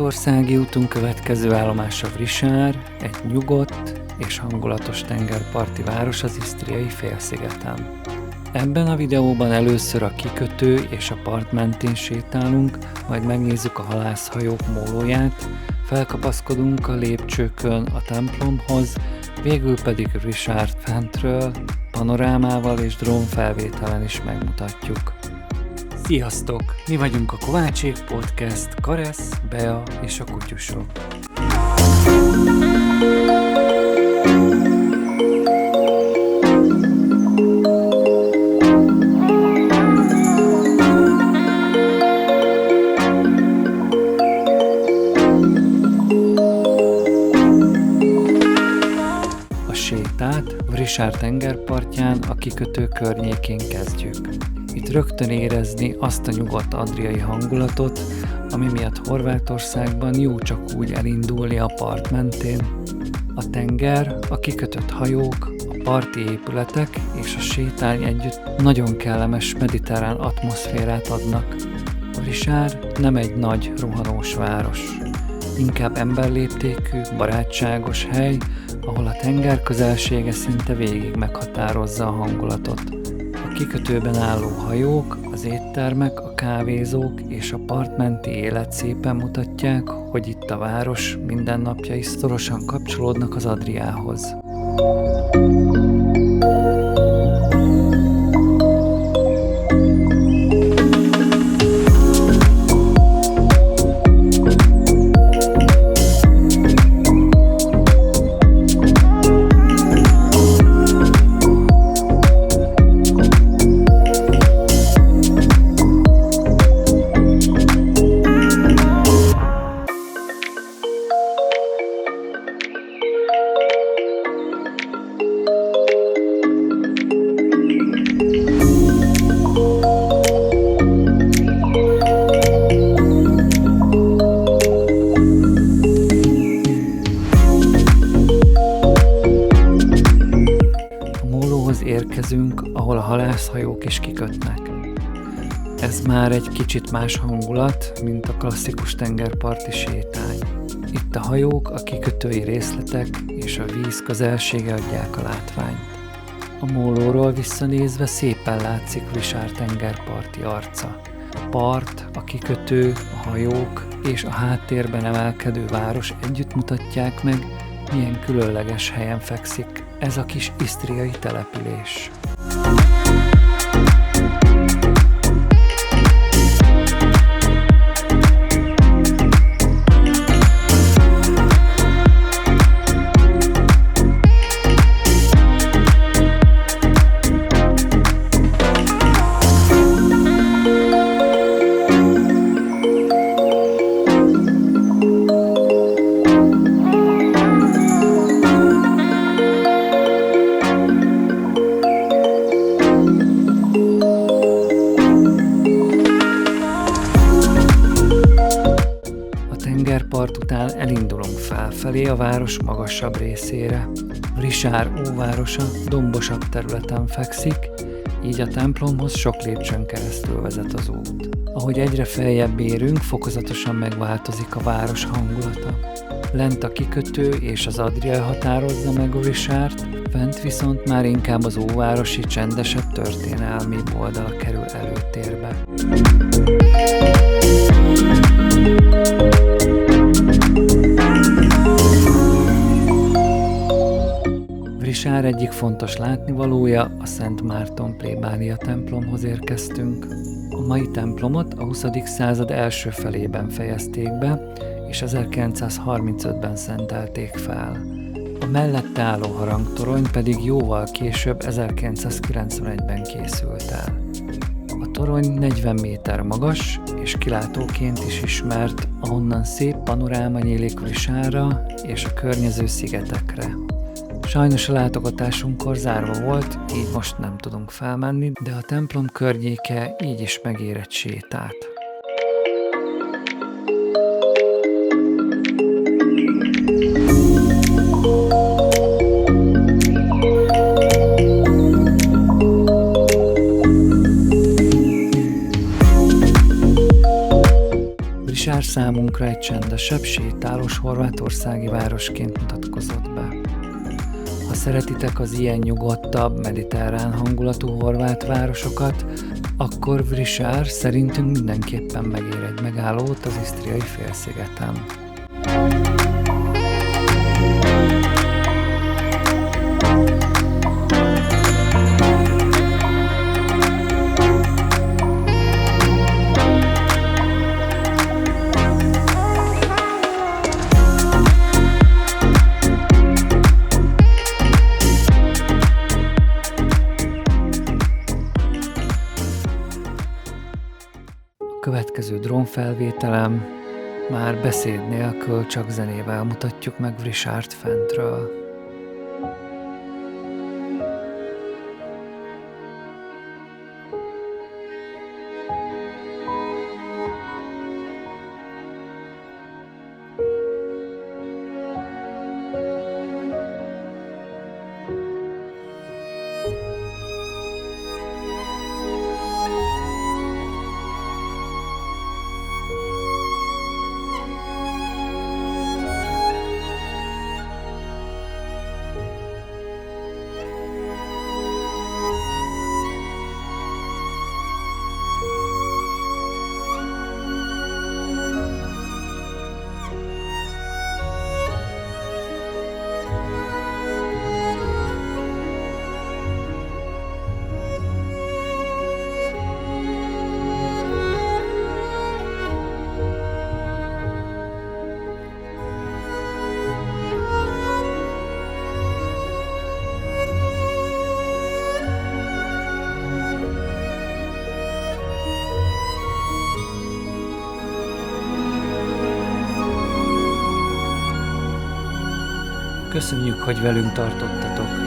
Horvátországi útunk következő állomása Vrisár, egy nyugodt és hangulatos tengerparti város az Isztriai félszigeten. Ebben a videóban először a kikötő és a part mentén sétálunk, majd megnézzük a halászhajók mólóját, felkapaszkodunk a lépcsőkön a templomhoz, végül pedig Vrisárt fentről, panorámával és drónfelvételen is megmutatjuk. Sziasztok! Mi vagyunk a Kovácsék Podcast, Karesz, Bea és a kutyusok. A sétát Vrisár tengerpartján a kikötő környékén kezdjük. Itt rögtön érezni azt a nyugodt adriai hangulatot, ami miatt Horvátországban jó csak úgy elindulni a part mentén. A tenger, a kikötött hajók, a parti épületek és a sétány együtt nagyon kellemes mediterrán atmoszférát adnak. Vrisár nem egy nagy, rohanós város. Inkább emberléptékű, barátságos hely, ahol a tenger közelsége szinte végig meghatározza a hangulatot. A kikötőben álló hajók, az éttermek, a kávézók és a partmenti élet szépen mutatják, hogy itt a város mindennapjai szorosan kapcsolódnak az Adriához. Érkezünk, ahol a halászhajók is kikötnek. Ez már egy kicsit más hangulat, mint a klasszikus tengerparti sétány. Itt a hajók, a kikötői részletek és a víz közelsége adják a látványt. A mólóról visszanézve szépen látszik Vrisár tengerparti arca. A part, a kikötő, a hajók és a háttérben emelkedő város együtt mutatják meg, milyen különleges helyen fekszik ez a kis isztriai település. Part után elindulunk felfelé a város magasabb részére. Vrisár óvárosa dombosabb területen fekszik, így a templomhoz sok lépcsőn keresztül vezet az út. Ahogy egyre feljebb érünk, fokozatosan megváltozik a város hangulata. Lent a kikötő és az Adria határozza meg Vrisárt, fent viszont már inkább az óvárosi csendesebb történelmi oldala kerül előtérbe. Vrisár egyik fontos látnivalója, a Szent Márton plébánia templomhoz érkeztünk. A mai templomot a 20. század első felében fejezték be, és 1935-ben szentelték fel. A mellette álló harangtorony pedig jóval később 1991-ben készült el. A torony 40 méter magas, és kilátóként is ismert, ahonnan szép panoráma nyílik Vrisárra és a környező szigetekre. Sajnos a látogatásunkkor zárva volt, így most nem tudunk felmenni, de a templom környéke így is megér egy sétát. számunkra egy csendesebb, sétálós horvátországi városként mutatkozott be. Ha szeretitek az ilyen nyugodtabb, mediterrán hangulatú horvát városokat, akkor Vrisár szerintünk mindenképpen megér egy megállót az isztriai félszigeten. A következő drónfelvételem már beszéd nélkül, csak zenével mutatjuk meg Vrisárt fentről. Köszönjük, hogy velünk tartottatok!